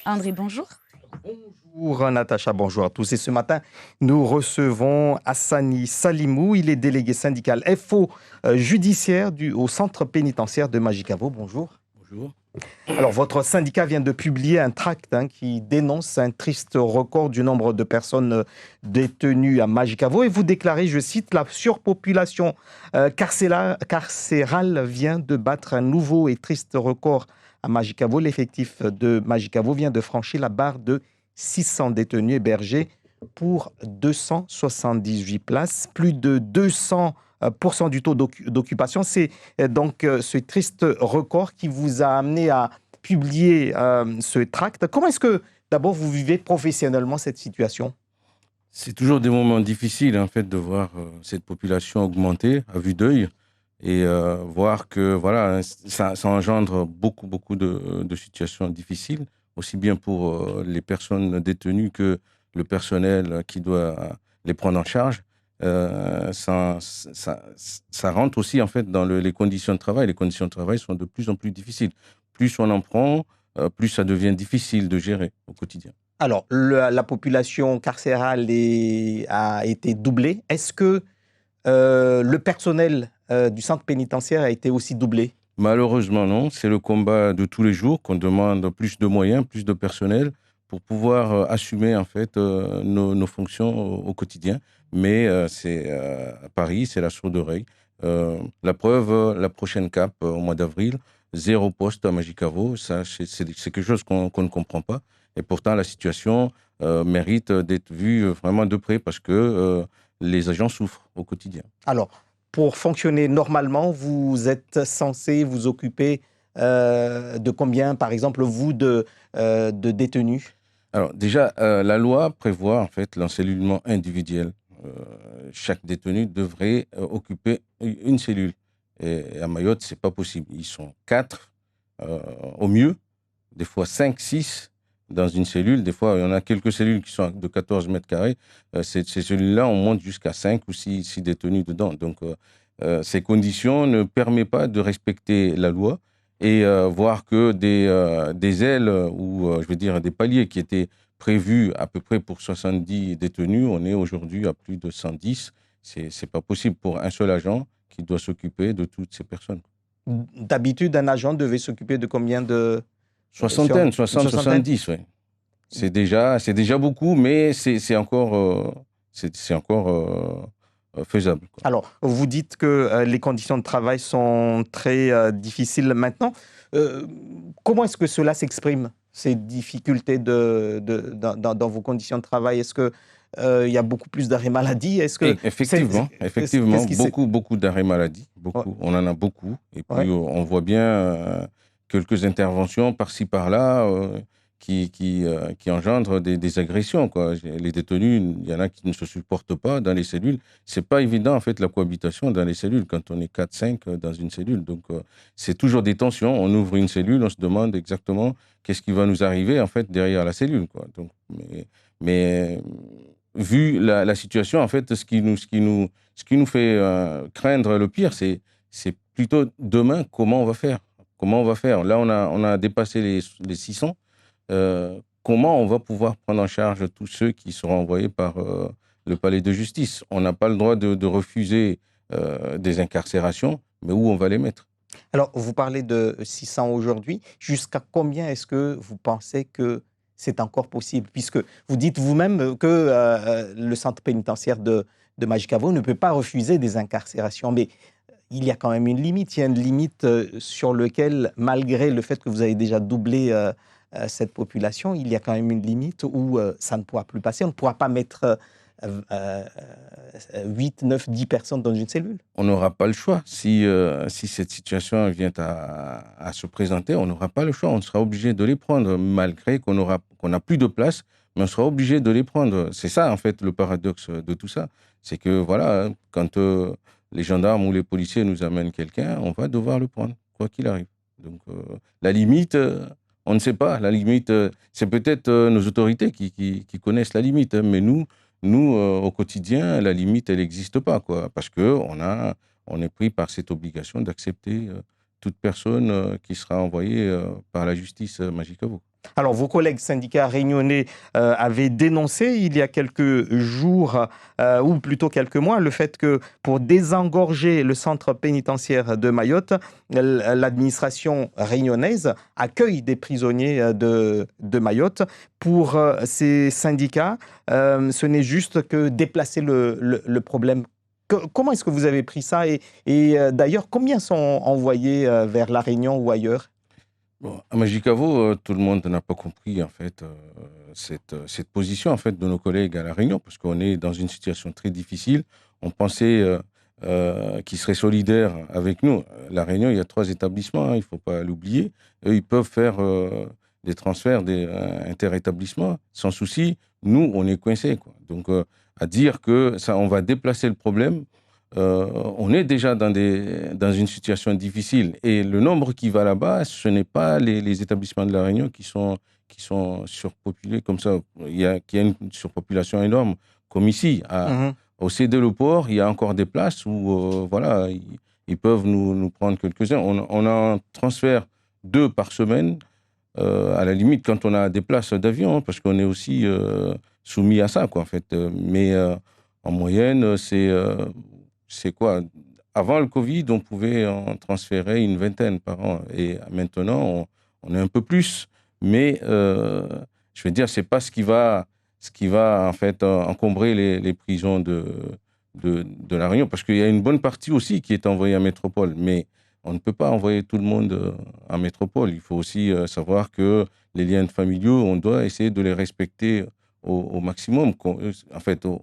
André, bonjour. Bonjour Natacha, bonjour à tous. Et ce matin, nous recevons Hassani Salimou. Il est délégué syndical FO judiciaire au centre pénitentiaire de Majicavo. Bonjour. Bonjour. Alors, votre syndicat vient de publier un tract qui dénonce un triste record du nombre de personnes détenues à Majicavo. Et vous déclarez, je cite, la surpopulation carcérale vient de battre un nouveau et triste record à Majicavo. L'effectif de Majicavo vient de franchir la barre de 600 détenus hébergés pour 278 places, plus de 200% du taux d'occupation. C'est donc ce triste record qui vous a amené à publier ce tract. Comment est-ce que, d'abord, vous vivez professionnellement cette situation? C'est toujours des moments difficiles, en fait, de voir cette population augmenter à vue d'œil et voir que, voilà, ça engendre beaucoup de situations difficiles, aussi bien pour les personnes détenues que le personnel qui doit les prendre en charge. Ça rentre aussi, en fait, dans les conditions de travail. Les conditions de travail sont de plus en plus difficiles. Plus on en prend, plus ça devient difficile de gérer au quotidien. Alors, la population carcérale a été doublée. Est-ce que le personnel du centre pénitentiaire a été aussi doublé? Malheureusement, non. C'est le combat de tous les jours qu'on demande plus de moyens, plus de personnel pour pouvoir assumer en fait nos fonctions au quotidien. Mais à Paris, c'est la sourde oreille. La preuve, la prochaine CAP au mois d'avril, 0 poste à Majicavo, ça c'est quelque chose qu'on ne comprend pas. Et pourtant, la situation mérite d'être vue vraiment de près parce que les agents souffrent au quotidien. Alors, pour fonctionner normalement, vous êtes censé vous occuper de combien, par exemple, vous, de détenus? Alors déjà, la loi prévoit en fait l'encellulement individuel. Euh, Chaque détenu devrait occuper une cellule. Et à Mayotte, c'est pas possible. Ils sont 4 au mieux, des fois 5, 6 dans une cellule. Des fois, il y en a quelques cellules qui sont de 14 mètres carrés. Ces cellules-là, on monte jusqu'à 5 ou 6 détenus dedans. Donc, ces conditions ne permettent pas de respecter la loi et voir que des ailes ou, je veux dire, des paliers qui étaient prévus à peu près pour 70 détenus, on est aujourd'hui à plus de 110. C'est pas possible pour un seul agent qui doit s'occuper de toutes ces personnes. D'habitude, un agent devait s'occuper de combien de... Soixantaine, une 60, soixantaine? 70, oui. C'est déjà beaucoup, mais c'est encore faisable, quoi. Alors, vous dites que les conditions de travail sont très difficiles maintenant. Euh, Comment est-ce que cela s'exprime, ces difficultés dans vos conditions de travail? Est-ce que il y a beaucoup plus d'arrêts maladie? Est-ce que Et effectivement, qu'est-ce effectivement, qui s'est... beaucoup d'arrêts maladie, Ouais, beaucoup. On en a beaucoup. Et puis, ouais. on voit bien quelques interventions par-ci, par-là qui engendrent des agressions, quoi. Les détenus, il y en a qui ne se supportent pas dans les cellules. C'est pas évident, en fait, la cohabitation dans les cellules, quand on est 4, 5 dans une cellule. Donc, c'est toujours des tensions. On ouvre une cellule, on se demande exactement qu'est-ce qui va nous arriver, en fait, derrière la cellule, quoi. Donc, mais vu la situation, en fait, ce qui nous fait craindre le pire, c'est plutôt demain, comment on va faire? Comment on va faire? Là, on a dépassé les 600. Comment on va pouvoir prendre en charge tous ceux qui seront envoyés par le palais de justice? On n'a pas le droit de refuser des incarcérations, mais où on va les mettre? Alors, vous parlez de 600 aujourd'hui. Jusqu'à combien est-ce que vous pensez que c'est encore possible? Puisque vous dites vous-même que le centre pénitentiaire de Majicavo ne peut pas refuser des incarcérations. Mais il y a quand même une limite. Il y a une limite sur laquelle, malgré le fait que vous avez déjà doublé cette population, il y a quand même une limite où ça ne pourra plus passer. On ne pourra pas mettre 8, 9, 10 personnes dans une cellule. On n'aura pas le choix. Si cette situation vient à se présenter, on n'aura pas le choix. On sera obligé de les prendre, malgré qu'on n'a plus de place, mais on sera obligé de les prendre. C'est ça, en fait, le paradoxe de tout ça. C'est que, voilà, quand les gendarmes ou les policiers nous amènent quelqu'un, on va devoir le prendre, quoi qu'il arrive. Donc, la limite, on ne sait pas. La limite, c'est peut-être nos autorités qui connaissent la limite, hein, mais nous, au quotidien, la limite, elle n'existe pas, quoi, parce qu'on est pris par cette obligation d'accepter toute personne qui sera envoyée par la justice Majicavo. Alors, vos collègues syndicats réunionnais avaient dénoncé il y a quelques jours, ou plutôt quelques mois, le fait que pour désengorger le centre pénitentiaire de Mayotte, l'administration réunionnaise accueille des prisonniers de Mayotte. Pour ces syndicats, ce n'est juste que déplacer le problème. Comment est-ce que vous avez pris ça d'ailleurs, combien sont envoyés vers La Réunion ou ailleurs? Bon, à Majicavo, tout le monde n'a pas compris en fait cette position en fait de nos collègues à La Réunion, parce qu'on est dans une situation très difficile. On pensait qu'ils seraient solidaires avec nous. La Réunion, il y a 3 établissements, hein, il ne faut pas l'oublier. Eux, ils peuvent faire des transferts inter-établissements sans souci. Nous, on est coincés, quoi. Donc, à dire que ça, on va déplacer le problème. On est déjà dans une situation difficile. Et le nombre qui va là-bas, ce n'est pas les établissements de La Réunion qui sont surpopulés comme ça. Qu'il y a une surpopulation énorme, comme ici. Mhm. Au CD-Le-Port, il y a encore des places où voilà, ils peuvent nous prendre quelques-uns. On en transfère 2 par semaine, à la limite, quand on a des places d'avion, hein, parce qu'on est aussi soumis à ça, quoi, en fait. Mais en moyenne, c'est quoi? Avant le Covid, on pouvait en transférer une vingtaine par an. Et maintenant, on est un peu plus. Mais je veux dire, c'est pas ce qui va en fait encombrer les prisons de La Réunion. Parce qu'il y a une bonne partie aussi qui est envoyée à Métropole. Mais on ne peut pas envoyer tout le monde en métropole. Il faut aussi savoir que les liens familiaux, on doit essayer de les respecter au maximum. En fait, au-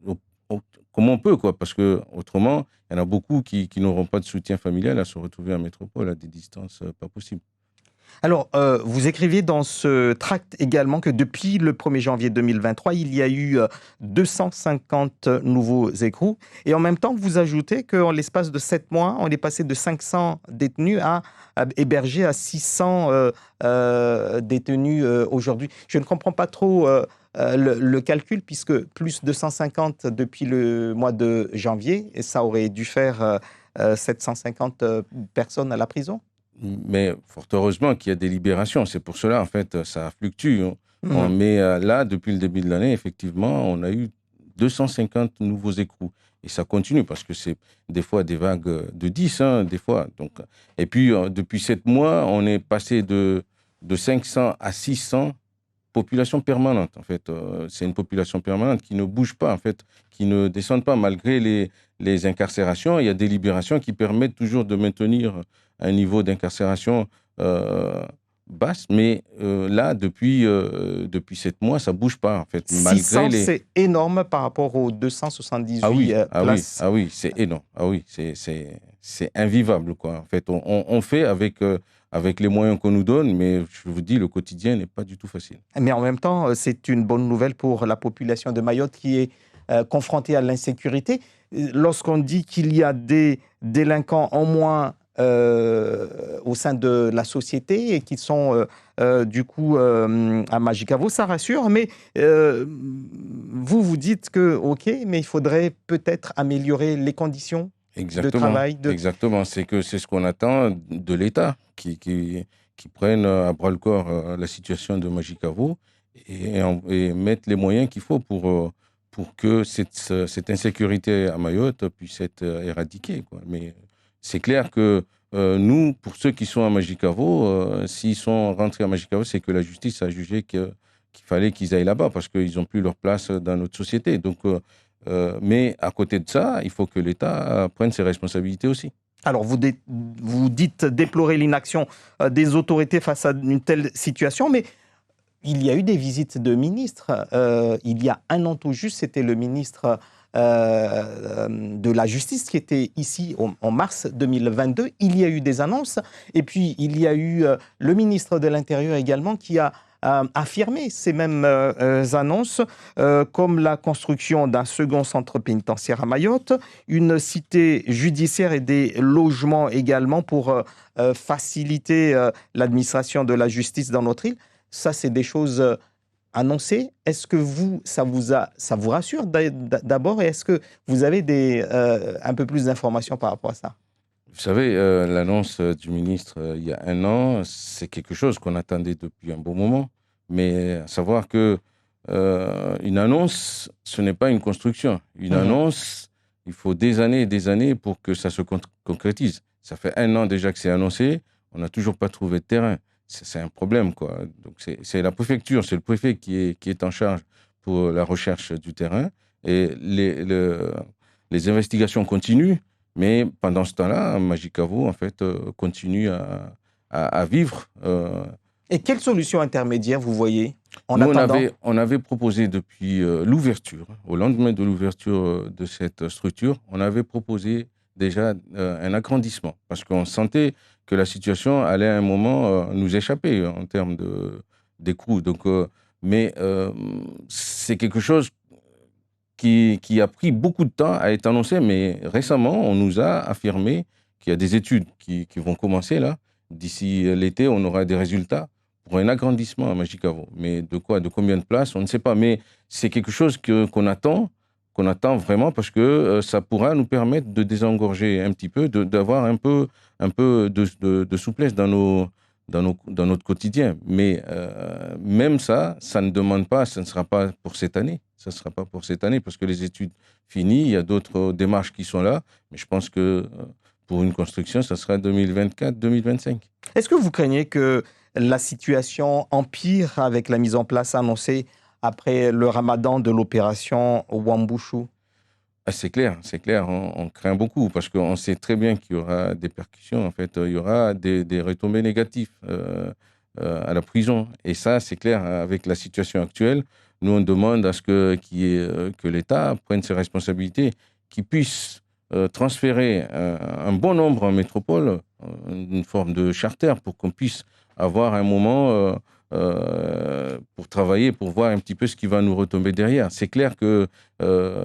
au- comme on peut, quoi. Parce que autrement, il y en a beaucoup qui n'auront pas de soutien familial à se retrouver en métropole à des distances pas possibles. Alors, vous écrivez dans ce tract également que depuis le 1er janvier 2023, il y a eu 250 nouveaux écrous. Et en même temps, vous ajoutez qu'en l'espace de 7 mois, on est passé de 500 détenus à héberger à 600 détenus aujourd'hui. Je ne comprends pas trop le calcul, puisque plus de 150 depuis le mois de janvier, et ça aurait dû faire 750 personnes à la prison. Mais fort heureusement qu'il y a des libérations. C'est pour cela, en fait, ça fluctue, hein. Mhm. Mais là, depuis le début de l'année, effectivement, on a eu 250 nouveaux écrous. Et ça continue parce que c'est des fois des vagues de 10, hein, des fois. Donc, et puis, depuis 7 mois, on est passé de 500 à 600 population permanente. En fait, c'est une population permanente qui ne bouge pas, en fait, qui ne descend pas malgré les incarcérations. Il y a des libérations qui permettent toujours de maintenir un niveau d'incarcération basse, mais là, depuis 7 mois, ça bouge pas, en fait, malgré 600, les... c'est énorme par rapport aux Ah 278 oui, ah oui, places. ah oui, c'est énorme. Ah oui, c'est invivable, quoi. En fait, on fait avec les moyens qu'on nous donne, mais je vous dis, le quotidien n'est pas du tout facile. Mais en même temps, c'est une bonne nouvelle pour la population de Mayotte qui est confrontée à l'insécurité. Lorsqu'on dit qu'il y a des délinquants en moins au sein de la société et qui sont du coup à Majicavo, ça rassure. Mais vous dites que, OK, mais il faudrait peut-être améliorer les conditions de Exactement, travail. exactement. C'est ce qu'on attend de l'État, qui prenne à bras-le-corps la situation de Majicavo et mette les moyens qu'il faut pour que cette insécurité à Mayotte puisse être éradiquée, quoi. Mais c'est clair que nous, pour ceux qui sont à Majicavo, s'ils sont rentrés à Majicavo, c'est que la justice a jugé qu'il fallait qu'ils aillent là-bas parce qu'ils n'ont plus leur place dans notre société. Donc, mais à côté de ça, il faut que l'État prenne ses responsabilités aussi. Alors, vous dites déplorer l'inaction des autorités face à une telle situation, mais il y a eu des visites de ministres. Il y a un an tout juste, c'était le ministre de la Justice qui était ici en mars 2022. Il y a eu des annonces. Et puis, il y a eu le ministre de l'Intérieur également qui a affirmé ces mêmes annonces, comme la construction d'un second centre pénitentiaire à Mayotte, une cité judiciaire et des logements également pour faciliter l'administration de la justice dans notre île. Ça, c'est des choses annoncées. Est-ce que ça vous rassure d'abord, et est-ce que vous avez un peu plus d'informations par rapport à ça? Vous savez, l'annonce du ministre il y a un an, c'est quelque chose qu'on attendait depuis un bon moment. Mais à savoir que une annonce, ce n'est pas une construction. Une annonce, il faut des années et des années pour que ça se concrétise. Ça fait un an déjà que c'est annoncé, on n'a toujours pas trouvé de terrain. C'est un problème, quoi. Donc c'est la préfecture, c'est le préfet qui est en charge pour la recherche du terrain. Et les investigations continuent, mais pendant ce temps-là, Magicavo, en fait, continue à vivre. Et quelle solution intermédiaire vous voyez en Nous, attendant? on avait proposé depuis l'ouverture, au lendemain de l'ouverture de cette structure, on avait proposé déjà un agrandissement parce qu'on sentait que la situation allait à un moment nous échapper en termes d'écoute. Donc, mais c'est quelque chose qui a pris beaucoup de temps à être annoncé, mais récemment, on nous a affirmé qu'il y a des études qui vont commencer là. D'ici l'été, on aura des résultats pour un agrandissement à Magicavo. Mais de quoi, de combien de places, on ne sait pas. Mais c'est quelque chose qu'on attend vraiment parce que ça pourra nous permettre de désengorger un petit peu, d'avoir un peu de souplesse dans notre quotidien. Mais même ça ne demande pas, ça ne sera pas pour cette année. Ça ne sera pas pour cette année parce que les études finies, il y a d'autres démarches qui sont là. Mais je pense que pour une construction, ça sera 2024-2025. Est-ce que vous craignez que la situation empire avec la mise en place annoncée après le ramadan de l'opération Wambushu? C'est clair, on craint beaucoup parce qu'on sait très bien qu'il y aura des percussions, en fait, il y aura des retombées négatives à la prison. Et ça, c'est clair, avec la situation actuelle, nous, on demande à ce que l'État prenne ses responsabilités, qu'il puisse transférer un bon nombre en métropole, une forme de charter, pour qu'on puisse avoir un moment pour travailler, pour voir un petit peu ce qui va nous retomber derrière. C'est clair que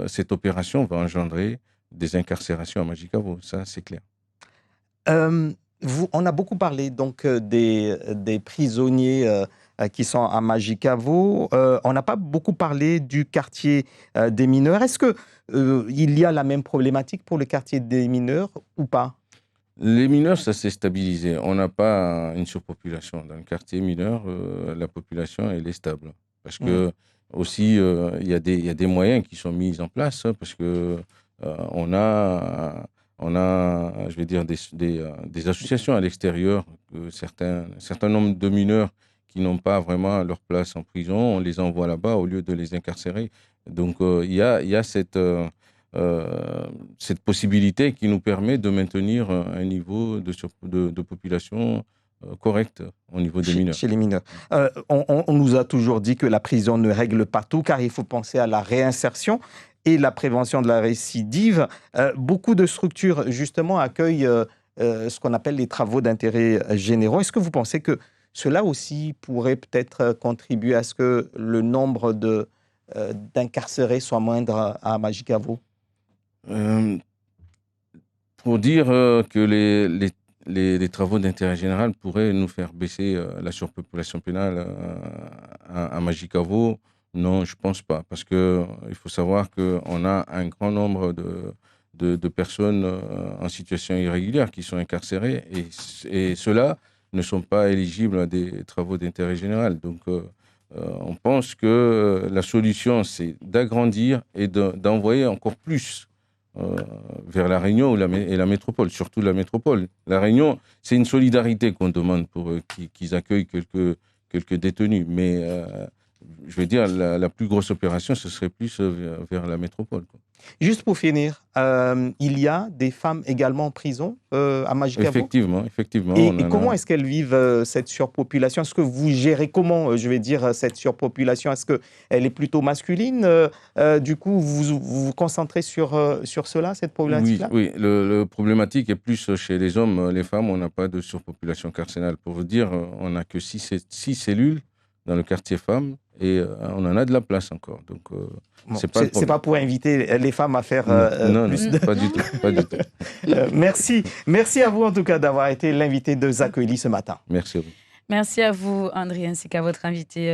cette opération va engendrer des incarcérations à Magicavo, ça c'est clair. On a beaucoup parlé donc des prisonniers qui sont à Magicavo. On n'a pas beaucoup parlé du quartier des mineurs. Est-ce que il y a la même problématique pour le quartier des mineurs ou pas? Les mineurs, ça s'est stabilisé. On n'a pas une surpopulation. Dans le quartier mineur, la population, elle est stable. Parce que aussi, il y a des moyens qui sont mis en place, hein, parce que on a, je vais dire, des associations à l'extérieur, certains nombre de mineurs qui n'ont pas vraiment leur place en prison, on les envoie là-bas au lieu de les incarcérer. Donc, il y a cette possibilité qui nous permet de maintenir un niveau de population correct au niveau des mineurs. Chez les mineurs. On nous a toujours dit que la prison ne règle pas tout, car il faut penser à la réinsertion et la prévention de la récidive. Beaucoup de structures, justement, accueillent ce qu'on appelle les travaux d'intérêt généraux. Est-ce que vous pensez que cela aussi pourrait peut-être contribuer à ce que le nombre d'incarcérés soit moindre à Magicavo? Pour dire que les travaux d'intérêt général pourraient nous faire baisser la surpopulation pénale à Magicavo, non, je ne pense pas. Parce qu'il faut savoir qu'on a un grand nombre de personnes en situation irrégulière qui sont incarcérées et ceux-là ne sont pas éligibles à des travaux d'intérêt général. Donc, on pense que la solution, c'est d'agrandir et d'envoyer encore plus vers La Réunion et la métropole, surtout la métropole. La Réunion, c'est une solidarité qu'on demande pour qu'ils accueillent quelques détenus. Mais je veux dire, la plus grosse opération, ce serait plus vers la métropole, quoi. Juste pour finir, il y a des femmes également en prison à Magicavo? Effectivement. Et comment est-ce qu'elles vivent cette surpopulation? Est-ce que vous gérez comment, je vais dire, cette surpopulation? Est-ce qu'elle est plutôt masculine? Du coup, vous vous concentrez sur cela, cette problématique-là? Oui, le problématique est plus chez les hommes. Les femmes, on n'a pas de surpopulation carcérale. Pour vous dire, on n'a que 6 cellules dans le quartier femmes et on en a de la place encore. Donc, c'est pas pour inviter les femmes à faire plus de... pas du tout. Merci à vous en tout cas d'avoir été l'invité de Zakweli ce matin. Merci à vous. Merci à vous, André, ainsi qu'à votre invité.